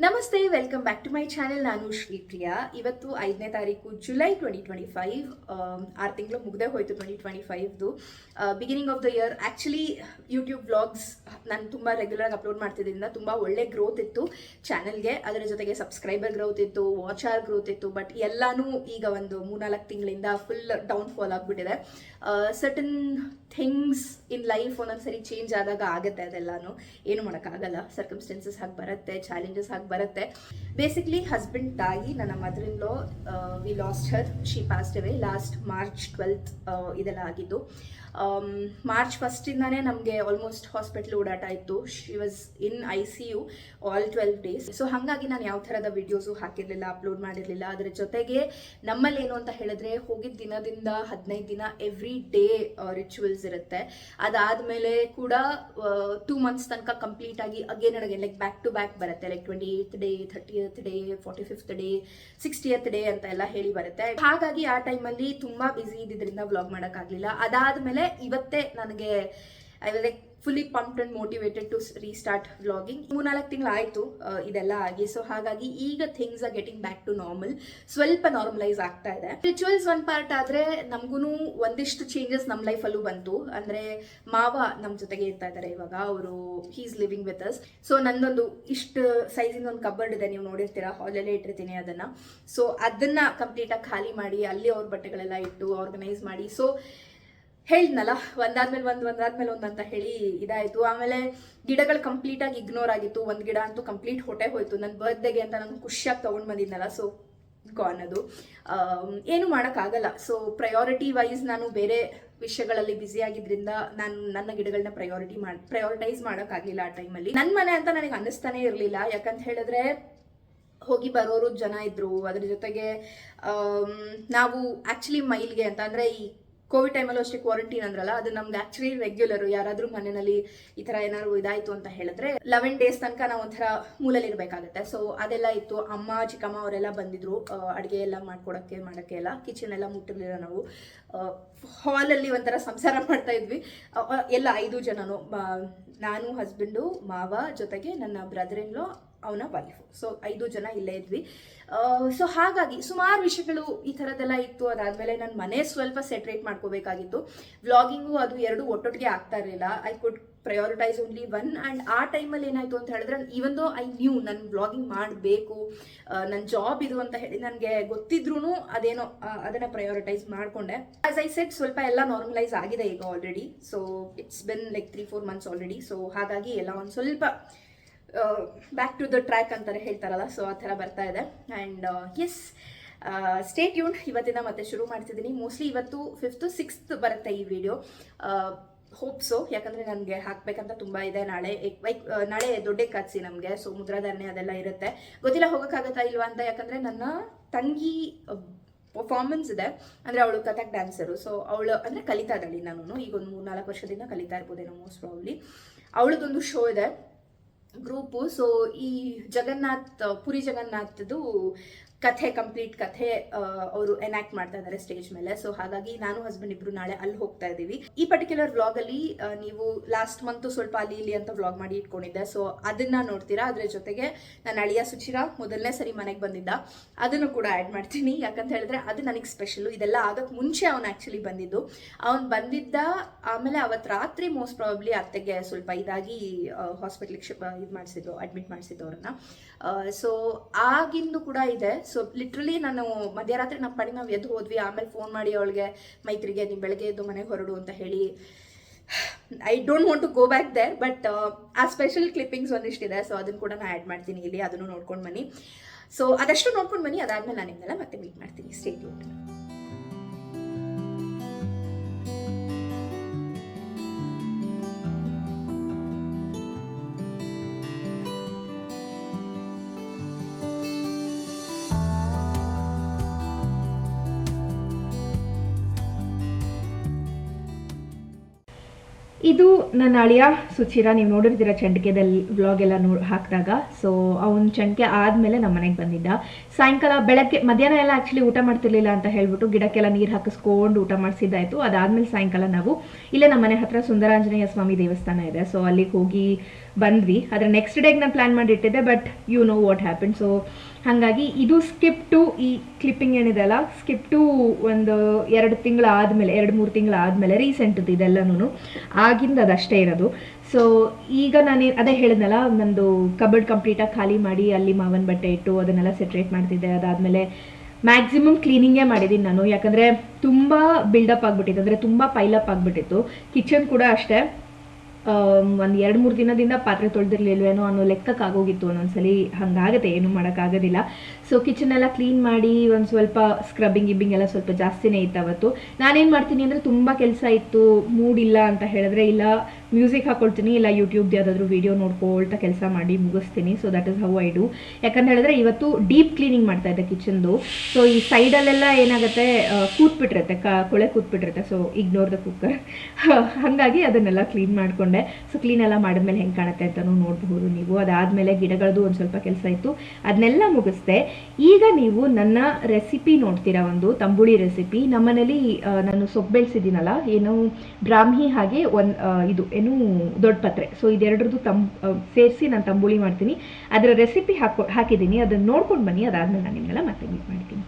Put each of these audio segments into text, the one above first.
ನಮಸ್ತೆ, welcome back to my channel. ನಾನು ಶ್ರೀಪ್ರಿಯಾ. ಇವತ್ತು 5ನೇ ತಾರೀಕು ಜುಲೈ 2025. 6 ತಿಂಗಳು ಮುಗ್ದೇ ಹೋಯಿತು 2025ದು. Beginning of the year. Actually YouTube vlogs ನಾನು ತುಂಬ ರೆಗ್ಯುಲರಾಗಿ ಅಪ್ಲೋಡ್ ಮಾಡ್ತಿದ್ದರಿಂದ ತುಂಬ ಒಳ್ಳೆ ಗ್ರೋತ್ ಇತ್ತು ಚಾನಲ್ಗೆ. ಅದರ ಜೊತೆಗೆ ಸಬ್ಸ್ಕ್ರೈಬರ್ ಗ್ರೋತ್ ಇತ್ತು, ವಾಚ್ ಅವರ್ ಗ್ರೋತ್ ಇತ್ತು. ಬಟ್ ಎಲ್ಲನೂ ಈಗ ಒಂದು 3-4 ತಿಂಗಳಿಂದ ಫುಲ್ ಡೌನ್ಫಾಲ್ ಆಗಿಬಿಟ್ಟಿದೆ. ಸರ್ಟನ್ ಥಿಂಗ್ಸ್ ಇನ್ ಲೈಫ್ ಒಂದೊಂದ್ಸರಿ ಚೇಂಜ್ ಆದಾಗ ಆಗುತ್ತೆ. ಅದೆಲ್ಲಾನು ಏನು ಮಾಡೋಕ್ಕಾಗಲ್ಲ. ಸರ್ಕಮ್ಸ್ಟೆನ್ಸಸ್ ಹಾಗೆ ಬರುತ್ತೆ, ಚಾಲೆಂಜಸ್ ಹಾಗೆ ಬರುತ್ತೆ. ಬೇಸಿಕ್ಲಿ ಹಸ್ಬೆಂಡ್ ತಾಯಿ, ನನ್ನ mother in law, V last Har. She passed away last March 12th ಇದೆಲ್ಲ ಆಗಿದ್ದು. ಮಾರ್ಚ್ 1 ನಮಗೆ ಆಲ್ಮೋಸ್ಟ್ ಹಾಸ್ಪಿಟ್ಲ್ ಓಡಾಟ ಇತ್ತು. She was in ICU all 12 days. So ಹಾಗಾಗಿ ನಾನು ಯಾವ ಥರದ ವಿಡಿಯೋಸು ಹಾಕಿರಲಿಲ್ಲ, ಅಪ್ಲೋಡ್ ಮಾಡಿರಲಿಲ್ಲ. ಅದರ ಜೊತೆಗೆ ನಮ್ಮಲ್ಲಿ ಏನು ಅಂತ ಹೇಳಿದ್ರೆ, ಹೋಗಿದ್ದ ದಿನದಿಂದ 15 ದಿನ ಎವ್ರಿ ಡೇ ರಿಚುವಲ್ಸ್ ಇರುತ್ತೆ. ಅದಾದಮೇಲೆ ಕೂಡ 2 months ತನಕ ಕಂಪ್ಲೀಟ್ ಆಗಿ again and again like back to back ಬರುತ್ತೆ. Like 28th day, 30th day, 45th day, 60th day ಅಂತ ಎಲ್ಲ ಹೇಳಿ ಬರುತ್ತೆ. ಹಾಗಾಗಿ ಆ ಟೈಮಲ್ಲಿ ತುಂಬ ಬ್ಯುಸಿ ಇದ್ದಿದ್ದರಿಂದ ವ್ಲಾಗ್ ಮಾಡೋಕ್ಕಾಗಲಿಲ್ಲ. ಅದಾದಮೇಲೆ ಇವತ್ತೇ ನನಗೆ I was like fully pumped and motivated to restart vlogging. 3-4 ತಿಂಗಳು ಆಯಿತು ಇದೆಲ್ಲ ಆಗಿ. ಸೊ ಹಾಗಾಗಿ ಈಗ things are getting back to normal. ಸ್ವಲ್ಪ ನಾರ್ಮಲೈಸ್ ಆಗ್ತಾ ಇದೆ. ರಿಚುವಲ್ಸ್ ಒಂದು ಪಾರ್ಟ್ ಆದರೆ ನಮಗೂ ಒಂದಿಷ್ಟು ಚೇಂಜಸ್ ನಮ್ಮ ಲೈಫಲ್ಲೂ ಬಂತು. ಅಂದರೆ ಮಾವ ನಮ್ಮ ಜೊತೆಗೆ ಇರ್ತಾ ಇದ್ದಾರೆ ಇವಾಗ. ಅವರು he is living with us. So ನಂದೊಂದು ಇಷ್ಟು ಸೈಜಿಂದ ಒಂದು ಕಬರ್ಡ್ ಇದೆ, ನೀವು ನೋಡಿರ್ತೀರಾ, ಹಾಲಲ್ಲೇ ಇಟ್ಟಿರ್ತೀನಿ ಅದನ್ನು. ಸೊ ಅದನ್ನು ಕಂಪ್ಲೀಟಾಗಿ ಖಾಲಿ ಮಾಡಿ ಅಲ್ಲಿ ಅವ್ರ ಬಟ್ಟೆಗಳೆಲ್ಲ ಇಟ್ಟು ಆರ್ಗನೈಸ್ ಮಾಡಿ. ಸೊ ಹೇಳಿದ್ನಲ್ಲ, ಒಂದಾದ್ಮೇಲೆ ಒಂದು ಅಂತ ಹೇಳಿ ಇದಾಯಿತು. ಆಮೇಲೆ ಗಿಡಗಳು ಕಂಪ್ಲೀಟಾಗಿ ಇಗ್ನೋರ್ ಆಗಿತ್ತು. ಒಂದು ಗಿಡ ಅಂತೂ ಕಂಪ್ಲೀಟ್ ಹೊಟ್ಟೆ ಹೋಯಿತು. ನನ್ನ ಬರ್ತ್ಡೇಗೆ ಅಂತ ನಾನು ಖುಷಿಯಾಗಿ ತೊಗೊಂಡು ಬಂದಿದ್ನಲ್ಲ, ಸೊ ಗಾನ್ ಅದು. ಏನು ಮಾಡೋಕ್ಕಾಗಲ್ಲ. ಸೊ ಪ್ರಯಾರಿಟಿ ವೈಸ್ ನಾನು ಬೇರೆ ವಿಷಯಗಳಲ್ಲಿ ಬ್ಯುಸಿ ಆಗಿದ್ರಿಂದ ನಾನು ನನ್ನ ಗಿಡಗಳನ್ನ ಪ್ರಯಾರಿಟೈಸ್ ಮಾಡೋಕ್ಕಾಗಲಿಲ್ಲ ಆ ಟೈಮಲ್ಲಿ. ನನ್ನ ಮನೆ ಅಂತ ನನಗೆ ಅನ್ನಿಸ್ತಾನೆ ಇರಲಿಲ್ಲ. ಯಾಕಂತ ಹೇಳಿದ್ರೆ ಹೋಗಿ ಬರೋರು ಜನ ಇದ್ರು. ಅದ್ರ ಜೊತೆಗೆ ನಾವು ಆ್ಯಕ್ಚುಲಿ ಮೈಲ್ಗೆ ಅಂತ ಅಂದರೆ ಈ ಕೋವಿಡ್ ಟೈಮಲ್ಲೂ ಅಷ್ಟೇ ಕ್ವಾರಂಟೈನ್ ಅಂದ್ರಲ್ಲ, ಅದು ನಮ್ಗೆ ಆ್ಯಕ್ಚುಲಿ ರೆಗ್ಯುಲರು. ಯಾರಾದರೂ ಮನೆಯಲ್ಲಿ ಈ ಥರ ಏನಾದ್ರು ಇದಾಯಿತು ಅಂತ ಹೇಳಿದ್ರೆ 11 days ತನಕ ನಾವು ಒಂಥರ ಮೂಲಲ್ಲಿರಬೇಕಾಗತ್ತೆ. ಸೊ ಅದೆಲ್ಲ ಇತ್ತು. ಅಮ್ಮ ಚಿಕ್ಕಮ್ಮ ಅವರೆಲ್ಲ ಬಂದಿದ್ರು ಅಡುಗೆ ಎಲ್ಲ ಮಾಡೋಕ್ಕೆ ಎಲ್ಲ. ಕಿಚನ್ ಎಲ್ಲ ಮುಟ್ಟಿರಲಿಲ್ಲ ನಾವು. ಹಾಲಲ್ಲಿ ಒಂಥರ ಸಂಸಾರ ಮಾಡ್ತಾ ಇದ್ವಿ ಎಲ್ಲ 5 ಜನನು. ನಾನು, ಹಸ್ಬೆಂಡು, ಮಾವ, ಜೊತೆಗೆ ನನ್ನ ಬ್ರದರ್ ಇನ್ ಲಾ, ಅವನ ವೈಫು. ಸೊ 5 ಜನ ಇಲ್ಲೇ ಇದ್ವಿ. ಸೊ ಹಾಗಾಗಿ ಸುಮಾರು ವಿಷಯಗಳು ಈ ಥರದ್ದೆಲ್ಲ ಇತ್ತು. ಅದಾದಮೇಲೆ ನನ್ನ ಮನೆ ಸ್ವಲ್ಪ ಸೆಟ್ರೇಟ್ ಮಾಡ್ಕೋಬೇಕಾಗಿತ್ತು. ವ್ಲಾಗಿಂಗು ಅದು 2 ಒಟ್ಟೊಟ್ಟಿಗೆ ಆಗ್ತಾ ಇರಲಿಲ್ಲ. I could prioritise only one. And ಆ ಟೈಮಲ್ಲಿ ಏನಾಯಿತು ಅಂತ ಹೇಳಿದ್ರೆ, ಈವನ್ ದೋ ಐ ನ್ಯೂ ನನ್ನ ವ್ಲಾಗಿಂಗ್ ಮಾಡಬೇಕು, ನನ್ನ ಜಾಬ್ ಇದು ಅಂತ ಹೇಳಿ ನನಗೆ ಗೊತ್ತಿದ್ರೂ ಅದೇನೋ ಅದನ್ನು ಪ್ರಯಾರಿಟೈಸ್ ಮಾಡಿಕೊಂಡೆ. ಆಸ್ ಐ ಸೆಟ್, ಸ್ವಲ್ಪ ಎಲ್ಲ ನಾರ್ಮಲೈಸ್ ಆಗಿದೆ ಈಗ already. So it's been like 3-4 months already. So ಹಾಗಾಗಿ ಎಲ್ಲ ಒಂದು ಸ್ವಲ್ಪ ಬ್ಯಾಕ್ ಟು ದ ಟ್ರ್ಯಾಕ್ ಅಂತಾರೆ ಹೇಳ್ತಾರಲ್ಲ, ಸೊ ಆ ಥರ ಬರ್ತಾ ಇದೆ. And yes, stay tune. ಇವತ್ತಿಂದ ಮತ್ತೆ ಶುರು ಮಾಡ್ತಿದ್ದೀನಿ. ಮೋಸ್ಟ್ಲಿ ಇವತ್ತು 5th 6th ಬರುತ್ತೆ ಈ ವಿಡಿಯೋ. ಹೋಪ್ಸೋ, ಯಾಕಂದರೆ ನನಗೆ ಹಾಕಬೇಕಂತ ತುಂಬ ಇದೆ. ನಾಳೆ ದೊಡ್ಡ ಏಕಾದಶಿ ನಮಗೆ. ಸೊ ಮುದ್ರಾಧಾರಣೆ ಅದೆಲ್ಲ ಇರುತ್ತೆ. ಗೊತ್ತಿಲ್ಲ ಹೋಗೋಕ್ಕಾಗತ್ತಾ ಇಲ್ವಾ ಅಂತ. ಯಾಕಂದರೆ ನನ್ನ ತಂಗಿ ಪರ್ಫಾರ್ಮೆನ್ಸ್ ಇದೆ. ಅಂದರೆ ಅವಳು ಕಥಕ್ ಡ್ಯಾನ್ಸರು. ಸೊ ಅವಳು ಅಂದರೆ ಕಲಿತಾ ಇದ್ದಾಳೆ. ನಾನು ಈಗ ಒಂದು 3-4 ವರ್ಷದಿಂದ ಕಲಿತಾ ಇರ್ಬೋದೇನೋ ಮೋಸ್ಟ್ ಪ್ರಾಬ್ಲಿ. ಅವಳದೊಂದು ಶೋ ಇದೆ, ಗ್ರೂಪು. ಸೊ ಈ ಪುರಿ ಜಗನ್ನಾಥದ್ದು ಕಂಪ್ಲೀಟ್ ಕಥೆ ಅವರು ಎನಾಕ್ಟ್ ಮಾಡ್ತಾ ಇದ್ದಾರೆ ಸ್ಟೇಜ್ ಮೇಲೆ. ಸೊ ಹಾಗಾಗಿ ನಾನು ಹಸ್ಬೆಂಡ್ ಇಬ್ರು ನಾಳೆ ಅಲ್ಲಿ ಹೋಗ್ತಾ ಇದ್ದೀವಿ. ಈ ಪರ್ಟಿಕ್ಯುಲರ್ ವ್ಲಾಗಲ್ಲಿ ನೀವು ಲಾಸ್ಟ್ ಮಂತು ಸ್ವಲ್ಪ ಅಲ್ಲಿ ಇಲ್ಲಿ ಅಂತ ವ್ಲಾಗ್ ಮಾಡಿ ಇಟ್ಕೊಂಡಿದ್ದೆ. ಸೊ ಅದನ್ನ ನೋಡ್ತೀರಾ. ಅದ್ರ ಜೊತೆಗೆ ನನ್ನ ಅಳಿಯ ಸುಚಿರ ಮೊದಲನೇ ಸರಿ ಮನೆಗೆ ಬಂದಿದ್ದ, ಅದನ್ನು ಕೂಡ ಆ್ಯಡ್ ಮಾಡ್ತೀನಿ. ಯಾಕಂತ ಹೇಳಿದ್ರೆ ಅದು ನನಗೆ ಸ್ಪೆಷಲು. ಇದೆಲ್ಲ ಆಗಕ್ಕೆ ಮುಂಚೆ ಅವನು ಆ್ಯಕ್ಚುಲಿ ಬಂದಿದ್ದು. ಅವನು ಬಂದಿದ್ದ ಆಮೇಲೆ ಅವತ್ತು ರಾತ್ರಿ ಮೋಸ್ಟ್ ಪ್ರಾಬಬ್ಲಿ ಅತ್ತೆಗೆ ಸ್ವಲ್ಪ ಇದಾಗಿ ಹಾಸ್ಪಿಟ್ಲಿಗೆ ಅಡ್ಮಿಟ್ ಮಾಡಿಸಿದ್ದು ಅವ್ರನ್ನ. ಸೊ ಆಗಿಂದು ಕೂಡ ಇದೆ. ಸೊ ಲಿಟ್ರಲಿ ನಾನು ಮಧ್ಯರಾತ್ರಿ ನಮ್ಮ ಪಾಡಿಗೆ ನಾವು ಎದ್ದು ಹೋದ್ವಿ. ಆಮೇಲೆ ಫೋನ್ ಮಾಡಿ ಅವಳಿಗೆ, ಮೈತ್ರಿಗೆ, ನೀವು ಬೆಳಗ್ಗೆ ಎದ್ದು ಮನೆಗೆ ಹೊರಡು ಅಂತ ಹೇಳಿ. I don't want to go back there, but ಆ ಸ್ಪೆಷಲ್ ಕ್ಲಿಪ್ಪಿಂಗ್ಸ್ ಒಂದಿಷ್ಟಿದೆ. ಸೊ ಅದನ್ನು ಕೂಡ ನಾನು ಆ್ಯಡ್ ಮಾಡ್ತೀನಿ ಇಲ್ಲಿ. ಅದನ್ನು ನೋಡ್ಕೊಂಡು ಬನ್ನಿ. ಸೊ ಅದಷ್ಟು ನೋಡ್ಕೊಂಡು ಬನ್ನಿ. ಅದಾದ್ಮೇಲೆ ನಾನು ನಿಮ್ಮೆಲ್ಲ ಮತ್ತೆ ಮೀಟ್ ಮಾಡ್ತೀನಿ. Stay tuned. ಇದು ನನ್ನ ಅಳಿಯ ಸುಚಿರ, ನೀವು ನೋಡಿರ್ತೀರ ಚಂಡಿಕೆದಲ್ಲಿ ವ್ಲಾಗ್ ಎಲ್ಲ ಹಾಕಿದಾಗ. ಸೊ ಅವನು ಚಂಡಿಕೆ ಆದಮೇಲೆ ನಮ್ಮ ಮನೆಗೆ ಬಂದಿದ್ದ. ಸಾಯಂಕಾಲ ಬೆಳಗ್ಗೆ ಮಧ್ಯಾಹ್ನ ಎಲ್ಲ ಆ್ಯಕ್ಚುಲಿ ಊಟ ಮಾಡ್ತಿರ್ಲಿಲ್ಲ ಅಂತ ಹೇಳ್ಬಿಟ್ಟು ಗಿಡಕ್ಕೆಲ್ಲ ನೀರು ಹಾಕಿಸ್ಕೊಂಡು ಊಟ ಮಾಡಿಸಿದ್ದಾಯಿತು. ಅದಾದಮೇಲೆ ಸಾಯಂಕಾಲ ನಾವು ಇಲ್ಲೇ ನಮ್ಮ ಮನೆ ಹತ್ರ ಸುಂದರಾಂಜನೇಯ ಸ್ವಾಮಿ ದೇವಸ್ಥಾನ ಇದೆ, ಸೊ ಅಲ್ಲಿಗೆ ಹೋಗಿ ಬಂದ್ವಿ. ಆದರೆ ನೆಕ್ಸ್ಟ್ ಡೇಗೆ ನಾನು ಪ್ಲ್ಯಾನ್ ಮಾಡಿಟ್ಟಿದ್ದೆ, but you know what happen. So ಹಾಗಾಗಿ ಇದು ಸ್ಕಿಪ್ ಟು ಈ ಕ್ಲಿಪ್ಪಿಂಗ್ ಏನಿದೆ ಅಲ್ಲ, ಸ್ಕಿಪ್ ಟು ಒಂದು 2-3 ತಿಂಗಳಾದಮೇಲೆ ರೀಸೆಂಟ್ದು ಇದೆಲ್ಲನೂ ಆಗಿಂದ ಅದಷ್ಟೇ ಇರೋದು. ಸೊ ಈಗ ನಾನು ಅದೇ ಹೇಳಿದ್ನಲ್ಲ, ನಂದು ಕಬರ್ಡ್ ಕಂಪ್ಲೀಟಾಗಿ ಖಾಲಿ ಮಾಡಿ ಅಲ್ಲಿ ಮಾವನ ಬಟ್ಟೆ ಇಟ್ಟು ಅದನ್ನೆಲ್ಲ ಸೆಟ್ರೇಟ್ ಮಾಡ್ತಿದ್ದೆ. ಅದಾದಮೇಲೆ ಮ್ಯಾಕ್ಸಿಮಮ್ ಕ್ಲೀನಿಂಗೇ ಮಾಡಿದ್ದೀನಿ ನಾನು, ಯಾಕಂದರೆ ತುಂಬ ಬಿಲ್ಡಪ್ ಆಗಿಬಿಟ್ಟಿತ್ತು, ಅಂದರೆ ತುಂಬ ಪೈಲಪ್ ಆಗಿಬಿಟ್ಟಿತ್ತು. ಕಿಚನ್ ಕೂಡ ಅಷ್ಟೇ, ಒಂದು 2-3 ದಿನದಿಂದ ಪಾತ್ರೆ ತೊಳೆದಿರ್ಲಿಲ್ವೇನೋ ಅನ್ನೋ ಲೆಕ್ಕಕ್ಕಾಗೋಗಿತ್ತು ಒಂದೊಂದ್ಸಲಿ. ಹಾಗಾಗುತ್ತೆ, ಏನು ಮಾಡೋಕ್ಕಾಗೋದಿಲ್ಲ. ಸೊ ಕಿಚನೆಲ್ಲ ಕ್ಲೀನ್ ಮಾಡಿ ಒಂದು ಸ್ವಲ್ಪ ಸ್ಕ್ರಬ್ಬಿಂಗ್ ಎಲ್ಲ ಸ್ವಲ್ಪ ಜಾಸ್ತಿನೇ ಇತ್ತು ಅವತ್ತು. ನಾನೇನು ಮಾಡ್ತೀನಿ ಅಂದರೆ, ತುಂಬ ಕೆಲಸ ಇತ್ತು, ಮೂಡಿಲ್ಲ ಅಂತ ಹೇಳಿದ್ರೆ, ಇಲ್ಲ ಮ್ಯೂಸಿಕ್ ಹಾಕ್ಕೊಳ್ತೀನಿ, ಇಲ್ಲ ಯೂಟ್ಯೂಬ್ದು ಯಾವುದಾದ್ರೂ ವೀಡಿಯೋ ನೋಡ್ಕೊಳ್ತಾ ಕೆಲಸ ಮಾಡಿ ಮುಗಿಸ್ತೀನಿ. So that is how I do. ಯಾಕಂತ ಹೇಳಿದ್ರೆ ಇವತ್ತು ಡೀಪ್ ಕ್ಲೀನಿಂಗ್ ಮಾಡ್ತಾ ಇದ್ದೆ ಕಿಚನ್ದು. ಸೊ ಈ ಸೈಡಲ್ಲೆಲ್ಲ ಏನಾಗುತ್ತೆ, ಕೂತ್ಬಿಟ್ಟಿರುತ್ತೆ, ಕೊಳೆ ಕೂತ್ಬಿಟ್ಟಿರುತ್ತೆ. So ignore the cooker. ಹಾಗಾಗಿ ಅದನ್ನೆಲ್ಲ ಕ್ಲೀನ್ ಮಾಡಿಕೊಂಡೆ. ಸೊ ಕ್ಲೀನ್ ಎಲ್ಲ ಮಾಡಿದ್ಮೇಲೆ ಹೆಂಗೆ ಕಾಣುತ್ತೆ ಅಂತಲೂ ನೋಡಬಹುದು ನೀವು. ಅದಾದಮೇಲೆ ಗಿಡಗಳದ್ದು ಒಂದು ಸ್ವಲ್ಪ ಕೆಲಸ ಇತ್ತು, ಅದನ್ನೆಲ್ಲ ಮುಗಿಸ್ದೆ. ಈಗ ನೀವು ನನ್ನ ರೆಸಿಪಿ ನೋಡ್ತೀರಾ, ಒಂದು ತಂಬುಳಿ ರೆಸಿಪಿ. ನಮ್ಮನೇಲಿ ನಾನು ಸೊಪ್ಪು ಬೆಳೆಸಿದ್ದೀನಲ್ಲ, ಏನು ಬ್ರಾಹ್ಮಿ ಹಾಗೆ ಇದು ಏನು ದೊಡ್ಡ ಪತ್ರೆ, ಸೊ ಇದೆರಡರದ್ದು ಸೇರಿಸಿ ನಾನು ತಂಬುಳಿ ಮಾಡ್ತೀನಿ. ಅದರ ರೆಸಿಪಿ ಹಾಕಿದ್ದೀನಿ, ಅದನ್ನು ನೋಡ್ಕೊಂಡು ಬನ್ನಿ. ಅದಾದಮೇಲೆ ನಾನು ನಿಮ್ಮೆಲ್ಲ ಮತ್ತೆ ಮೀಟ್ ಮಾಡ್ತೀನಿ.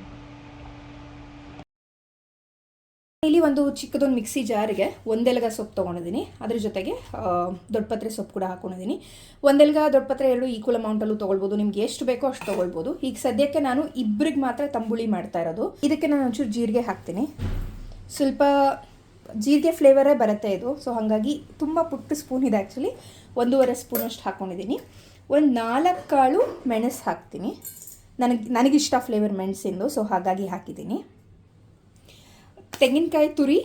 ಇಲ್ಲಿ ಒಂದು ಚಿಕ್ಕದೊಂದು ಮಿಕ್ಸಿ ಜಾರಿಗೆ ಒಂದೆಲಗ ಸೊಪ್ಪು ತೊಗೊಂಡಿದ್ದೀನಿ, ಅದ್ರ ಜೊತೆಗೆ ದೊಡ್ಡಪತ್ರೆ ಸೊಪ್ಪು ಕೂಡ ಹಾಕೊಂಡಿದ್ದೀನಿ. ಒಂದೆಲಗ ದೊಡ್ಡಪತ್ರೆ ಎರಡು ಈಕ್ವಲ್ ಅಮೌಂಟಲ್ಲೂ ತೊಗೊಳ್ಬೋದು, ನಿಮ್ಗೆ ಎಷ್ಟು ಬೇಕೋ ಅಷ್ಟು ತೊಗೊಳ್ಬೋದು. ಈಗ ಸದ್ಯಕ್ಕೆ ನಾನು ಇಬ್ಬರಿಗೆ ಮಾತ್ರ ತಂಬುಳಿ ಮಾಡ್ತಾ ಇರೋದು. ಇದಕ್ಕೆ ನಾನು ಒಂಚೂರು ಜೀರಿಗೆ ಹಾಕ್ತೀನಿ, ಸ್ವಲ್ಪ ಜೀರಿಗೆ ಫ್ಲೇವರೇ ಬರುತ್ತೆ ಇದು. ಸೊ ಹಾಗಾಗಿ ತುಂಬ ಪುಟ್ಟ ಸ್ಪೂನ್ ಇದೆ, ಆ್ಯಕ್ಚುಲಿ 1.5 ಸ್ಪೂನಷ್ಟು ಹಾಕ್ಕೊಂಡಿದ್ದೀನಿ. ಒಂದು 4 ಕಾಳು ಮೆಣಸು ಹಾಕ್ತೀನಿ, ನನಗಿಷ್ಟ ಫ್ಲೇವರ್ ಮೆಣಸಿಂದು, ಸೊ ಹಾಗಾಗಿ ಹಾಕಿದ್ದೀನಿ. ತೆಂಗಿನಕಾಯಿ ತುರಿ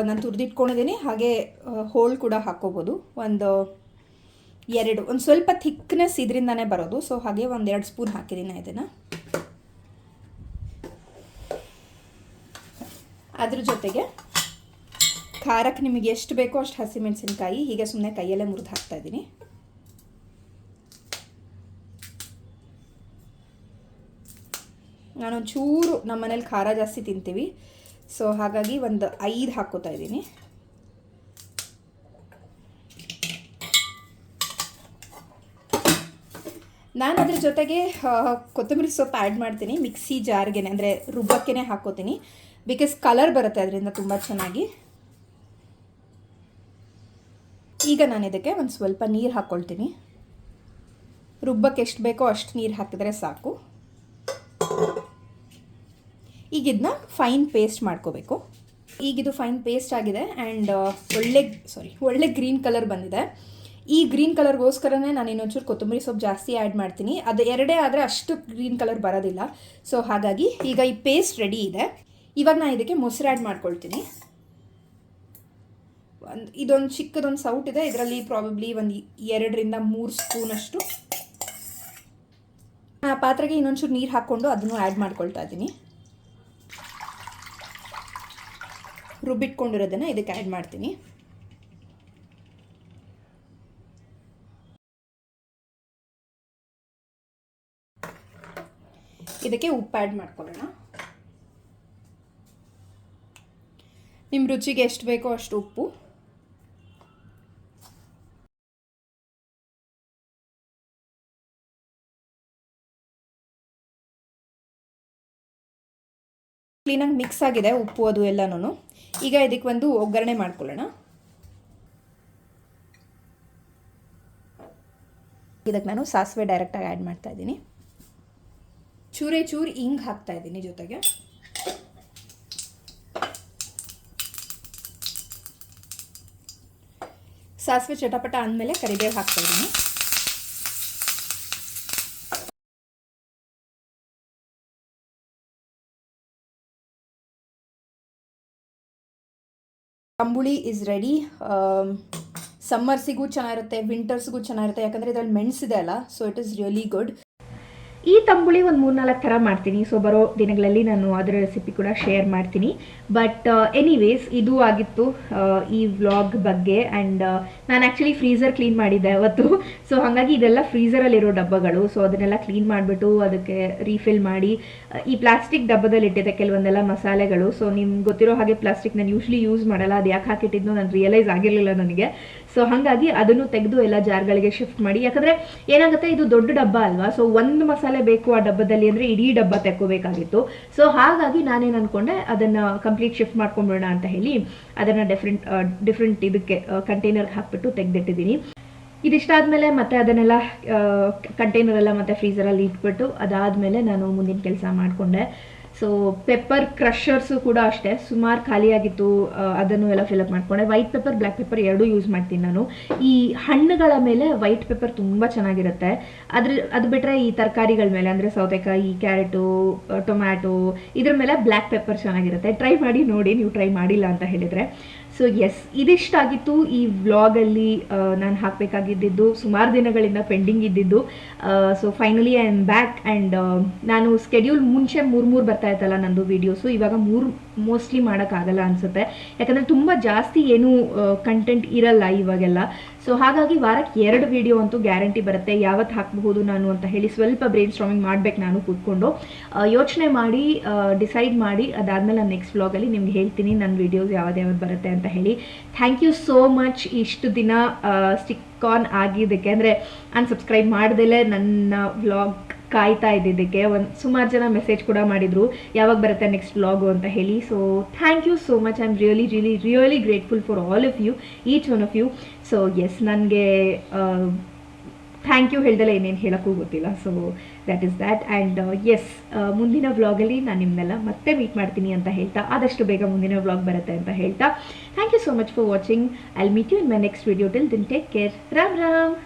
ನಾನು ತುರಿದಿಟ್ಕೊಂಡಿದ್ದೀನಿ, ಹಾಗೆ ಹೋಳು ಕೂಡ ಹಾಕ್ಕೋಬೋದು. ಒಂದು ಸ್ವಲ್ಪ ಥಿಕ್ನೆಸ್ ಇದರಿಂದನೇ ಬರೋದು, ಸೊ ಹಾಗೆ 1-2 ಸ್ಪೂನ್ ಹಾಕಿದ್ದೀನಿ ಇದನ್ನು. ಅದ್ರ ಜೊತೆಗೆ ಖಾರಕ್ಕೆ ನಿಮಗೆ ಎಷ್ಟು ಬೇಕೋ ಅಷ್ಟು ಹಸಿಮೆಣಸಿನ್ಕಾಯಿ ಹೀಗೆ ಸುಮ್ಮನೆ ಕೈಯಲ್ಲೇ ಮುರಿದು ಹಾಕ್ತಾಯಿದ್ದೀನಿ. ನಾನೊಂಚೂರು ನಮ್ಮ ಮನೇಲಿ ಖಾರ ಜಾಸ್ತಿ ತಿಂತೀವಿ, ಸೊ ಹಾಗಾಗಿ ಒಂದು 5 ಹಾಕ್ಕೋತಾ ಇದ್ದೀನಿ. ನಾನು ಅದ್ರ ಜೊತೆಗೆ ಕೊತ್ತಂಬರಿ ಸೊಪ್ಪು ಆ್ಯಡ್ ಮಾಡ್ತೀನಿ, ಮಿಕ್ಸಿ ಜಾರ್ಗೆ ಅಂದರೆ ರುಬ್ಬಕ್ಕೇ ಹಾಕ್ಕೋತೀನಿ, ಬಿಕಾಸ್ ಕಲರ್ ಬರುತ್ತೆ ಅದರಿಂದ ತುಂಬ ಚೆನ್ನಾಗಿ. ಈಗ ನಾನು ಇದಕ್ಕೆ ಒಂದು ಸ್ವಲ್ಪ ನೀರು ಹಾಕ್ಕೊಳ್ತೀನಿ. ರುಬ್ಬಕ್ಕೆ ಎಷ್ಟು ಬೇಕೋ ಅಷ್ಟು ನೀರು ಹಾಕಿದ್ರೆ ಸಾಕು. ಈಗ ಇದನ್ನ ಫೈನ್ ಪೇಸ್ಟ್ ಮಾಡ್ಕೋಬೇಕು. ಈಗಿದು ಫೈನ್ ಪೇಸ್ಟ್ ಆಗಿದೆ ಆ್ಯಂಡ್ ಒಳ್ಳೆ ಗ್ರೀನ್ ಕಲರ್ ಬಂದಿದೆ. ಈ ಗ್ರೀನ್ ಕಲರ್ಗೋಸ್ಕರನೇ ನಾನು ಇನ್ನೊಂಚೂರು ಕೊತ್ತಂಬರಿ ಸೊಪ್ಪು ಜಾಸ್ತಿ ಆ್ಯಡ್ ಮಾಡ್ತೀನಿ. ಅದು ಎರಡೇ ಆದರೆ ಅಷ್ಟು ಗ್ರೀನ್ ಕಲರ್ ಬರೋದಿಲ್ಲ. ಸೊ ಹಾಗಾಗಿ ಈಗ ಈ ಪೇಸ್ಟ್ ರೆಡಿ ಇದೆ. ಇವಾಗ ನಾನು ಇದಕ್ಕೆ ಮೊಸರು ಆ್ಯಡ್ ಮಾಡ್ಕೊಳ್ತೀನಿ. ಇದೊಂದು ಚಿಕ್ಕದೊಂದು ಸೌಟ್ ಇದೆ, ಇದರಲ್ಲಿ ಪ್ರಾಬಬ್ಲಿ ಒಂದು 2-3 ಸ್ಪೂನಷ್ಟು. ಆ ಪಾತ್ರೆಗೆ ಇನ್ನೊಂಚೂರು ನೀರು ಹಾಕ್ಕೊಂಡು ಅದನ್ನು ಆ್ಯಡ್ ಮಾಡ್ಕೊಳ್ತಾ ಇದ್ದೀನಿ. ರುಬ್ಬಿಟ್ಕೊಂಡಿರೋದನ್ನು ಇದಕ್ಕೆ ಆ್ಯಡ್ ಮಾಡ್ತೀನಿ. ಇದಕ್ಕೆ ಉಪ್ಪು ಆ್ಯಡ್ ಮಾಡ್ಕೊಳ್ಳೋಣ. ನಿಮ್ಮ ರುಚಿಗೆ ಎಷ್ಟು ಬೇಕೋ ಅಷ್ಟು ಉಪ್ಪು. ಕ್ಲೀನಾಗಿ ಮಿಕ್ಸ್ ಆಗಿದೆ ಉಪ್ಪು ಅದು ಎಲ್ಲನೂ. ಈಗ ಇದಕ್ಕೆ ಒಂದು ಒಗ್ಗರಣೆ ಮಾಡ್ಕೊಳ್ಳೋಣ. ಇದಕ್ಕೆ ನಾನು ಸಾಸಿವೆ ಡೈರೆಕ್ಟಾಗಿ ಆ್ಯಡ್ ಮಾಡ್ತಾ ಇದ್ದೀನಿ. ಚೂರು ಹಿಂಗೆ ಹಾಕ್ತಾ ಇದ್ದೀನಿ. ಜೊತೆಗೆ ಸಾಸಿವೆ ಚಟಪಟ ಅಂದಮೇಲೆ ಕರಿಬೇವು ಹಾಕ್ತಾ ಇದ್ದೀನಿ. ತಂಬುಳಿ ಇಸ್ ರೆಡಿ. ಸಮ್ಮರ್ಸಿಗೂ ಚೆನ್ನಾಗಿರುತ್ತೆ, ವಿಂಟರ್ಸ್ಗೂ ಚೆನ್ನಾಗಿರುತ್ತೆ, ಯಾಕಂದರೆ ಇದರಲ್ಲಿ ಮೆಣಸಿದೆ ಅಲ್ಲ, so it is really good. ಈ ತಂಬುಳಿ ಒಂದು 3-4 ಥರ ಮಾಡ್ತೀನಿ. ಸೊ ಬರೋ ದಿನಗಳಲ್ಲಿ ನಾನು ಅದರ ರೆಸಿಪಿ ಕೂಡ ಶೇರ್ ಮಾಡ್ತೀನಿ. ಬಟ್ ಎನಿವೇಸ್ ಇದು ಆಗಿತ್ತು ಈ ವ್ಲಾಗ್ ಬಗ್ಗೆ. ಆ್ಯಂಡ್ ನಾನು ಆ್ಯಕ್ಚುಲಿ ಫ್ರೀಸರ್ ಕ್ಲೀನ್ ಮಾಡಿದ್ದೆ ಅವತ್ತು. ಸೊ ಹಾಗಾಗಿ ಇದೆಲ್ಲ ಫ್ರೀಸರಲ್ಲಿರೋ ಡಬ್ಬಗಳು. ಸೊ ಅದನ್ನೆಲ್ಲ ಕ್ಲೀನ್ ಮಾಡಿಬಿಟ್ಟು ಅದಕ್ಕೆ ರೀಫಿಲ್ ಮಾಡಿ ಈ ಪ್ಲಾಸ್ಟಿಕ್ ಡಬ್ಬದಲ್ಲಿ ಇಟ್ಟಿದ್ದೆ ಕೆಲವೊಂದೆಲ್ಲ ಮಸಾಲೆಗಳು. ಸೊ ನಿಮ್ಗೆ ಗೊತ್ತಿರೋ ಹಾಗೆ ಪ್ಲಾಸ್ಟಿಕ್ ನಾನು ಯೂಶ್ವಲಿ ಯೂಸ್ ಮಾಡಲ್ಲ. ಅದು ಯಾಕೆ ಹಾಕಿಟ್ಟಿದ್ನೋ ನಾನು ರಿಯಲೈಸ್ ಆಗಿರಲಿಲ್ಲ ನನಗೆ. ಸೊ ಹಾಗಾಗಿ ಅದನ್ನು ತೆಗೆದು ಎಲ್ಲ ಜಾರ್ಗಳಿಗೆ ಶಿಫ್ಟ್ ಮಾಡಿ. ಯಾಕಂದರೆ ಏನಾಗುತ್ತೆ, ಇದು ದೊಡ್ಡ ಡಬ್ಬ ಅಲ್ವಾ. ಸೊ ಒಂದು ಮಸಾಲೆ ಬೇಕು ಆ ಡಬ್ಬದಲ್ಲಿ ಅಂದರೆ ಇಡೀ ಡಬ್ಬ ತೆಕ್ಕೋಬೇಕಾಗಿತ್ತು. ಸೊ ಹಾಗಾಗಿ ನಾನೇನು ಅಂದ್ಕೊಂಡೆ, ಅದನ್ನು ಕಂಪ್ಲೀಟ್ ಶಿಫ್ಟ್ ಮಾಡ್ಕೊಂಬಿಡೋಣ ಅಂತ ಹೇಳಿ ಅದನ್ನು ಡಿಫ್ರೆಂಟ್ ಇದಕ್ಕೆ ಕಂಟೈನರ್ಗೆ ಹಾಕ್ಬಿಟ್ಟು ತೆಗೆದಿಟ್ಟಿದ್ದೀನಿ. ಇದಿಷ್ಟಾದಮೇಲೆ ಮತ್ತೆ ಅದನ್ನೆಲ್ಲ ಕಂಟೈನರೆಲ್ಲ ಮತ್ತು ಫ್ರೀಸರಲ್ಲಿ ಇಟ್ಬಿಟ್ಟು ಅದಾದಮೇಲೆ ನಾನು ಮುಂದಿನ ಕೆಲಸ ಮಾಡಿಕೊಂಡೆ. ಸೊ ಪೆಪ್ಪರ್ ಕ್ರಷರ್ಸು ಕೂಡ ಅಷ್ಟೇ ಸುಮಾರು ಖಾಲಿಯಾಗಿತ್ತು, ಅದನ್ನು ಎಲ್ಲ ಫಿಲಪ್ ಮಾಡಿಕೊಂಡೆ. ವೈಟ್ ಪೆಪ್ಪರ್, ಬ್ಲ್ಯಾಕ್ ಪೆಪ್ಪರ್ ಎರಡೂ ಯೂಸ್ ಮಾಡ್ತೀನಿ ನಾನು. ಈ ಹಣ್ಣುಗಳ ಮೇಲೆ ವೈಟ್ ಪೆಪ್ಪರ್ ತುಂಬ ಚೆನ್ನಾಗಿರುತ್ತೆ. ಅದು ಬಿಟ್ಟರೆ ಈ ತರಕಾರಿಗಳ ಮೇಲೆ ಅಂದರೆ ಸೌತೆಕಾಯಿ, ಕ್ಯಾರೆಟು, ಟೊಮ್ಯಾಟೊ ಇದ್ರ ಮೇಲೆ ಬ್ಲ್ಯಾಕ್ ಪೆಪ್ಪರ್ ಚೆನ್ನಾಗಿರುತ್ತೆ. ಟ್ರೈ ಮಾಡಿ ನೋಡಿ, ನೀವು ಟ್ರೈ ಮಾಡಿಲ್ಲ ಅಂತ ಹೇಳಿದರೆ. ಸೊ ಎಸ್, ಇದಿಷ್ಟಾಗಿತ್ತು ಈ ವ್ಲಾಗಲ್ಲಿ ನಾನು ಹಾಕಬೇಕಾಗಿದ್ದು, ಸುಮಾರು ದಿನಗಳಿಂದ ಪೆಂಡಿಂಗ್ ಇದ್ದಿದ್ದು. So finally I am back. And ನಾನು ಸ್ಕೆಡ್ಯೂಲ್ ಮುಂಚೆ 3 ಬರ್ತಾ ಇತ್ತಲ್ಲ ನಂದು ವೀಡಿಯೋಸು, ಇವಾಗ 3 ಮೋಸ್ಟ್ಲಿ ಮಾಡೋಕ್ಕಾಗಲ್ಲ ಅನಿಸುತ್ತೆ. ಯಾಕಂದರೆ ತುಂಬ ಜಾಸ್ತಿ ಏನೂ ಕಂಟೆಂಟ್ ಇರಲ್ಲ ಇವಾಗೆಲ್ಲ. ಸೊ ಹಾಗಾಗಿ ವಾರಕ್ಕೆ 2 ವೀಡಿಯೋ ಅಂತೂ ಗ್ಯಾರಂಟಿ ಬರುತ್ತೆ. ಯಾವತ್ತು ಹಾಕಬಹುದು ನಾನು ಅಂತ ಹೇಳಿ ಸ್ವಲ್ಪ ಬ್ರೈನ್ ಸ್ಟಾರ್ಮಿಂಗ್ ಮಾಡಬೇಕು ನಾನು ಕೂತ್ಕೊಂಡು, ಯೋಚನೆ ಮಾಡಿ ಡಿಸೈಡ್ ಮಾಡಿ ಅದಾದಮೇಲೆ ನಾನು ನೆಕ್ಸ್ಟ್ ವ್ಲಾಗಲ್ಲಿ ನಿಮ್ಗೆ ಹೇಳ್ತೀನಿ ನನ್ನ ವೀಡಿಯೋಸ್ ಯಾವ್ದು ಬರುತ್ತೆ ಅಂತ ಹೇಳಿ. ಥ್ಯಾಂಕ್ ಯು ಸೋ ಮಚ್ ಇಷ್ಟು ದಿನ ಸ್ಟಿಕ್ ಆನ್ ಆಗಿದ್ದಕ್ಕೆ, ಅಂದರೆ ಅನ್ಸಬ್ಸ್ಕ್ರೈಬ್ ಮಾಡ್ದಲೇ ನನ್ನ ವ್ಲಾಗ್ ಕಾಯ್ತಾ ಇದ್ದಿದ್ದಕ್ಕೆ. ಸುಮಾರು ಜನ ಮೆಸೇಜ್ ಕೂಡ ಮಾಡಿದರು ಯಾವಾಗ ಬರುತ್ತೆ ನೆಕ್ಸ್ಟ್ ವ್ಲಾಗು ಅಂತ ಹೇಳಿ. So thank you so much. I am really grateful for all of you, each one of you. So yes, ನನಗೆ ಥ್ಯಾಂಕ್ ಯು ಹೇಳ್ದಲ್ಲ ಏನೇನು ಹೇಳೋಕ್ಕೂ ಗೊತ್ತಿಲ್ಲ. So that is that. And yes, ಮುಂದಿನ ವ್ಲಾಗಲ್ಲಿ ನಾನು ನಿಮ್ಮನ್ನೆಲ್ಲ ಮತ್ತೆ ಮೀಟ್ ಮಾಡ್ತೀನಿ ಅಂತ ಹೇಳ್ತಾ, ಆದಷ್ಟು ಬೇಗ ಮುಂದಿನ ವ್ಲಾಗ್ ಬರುತ್ತೆ ಅಂತ ಹೇಳ್ತಾ, thank you so much for watching. I will meet you in my next video. Till then take care. Ram Ram.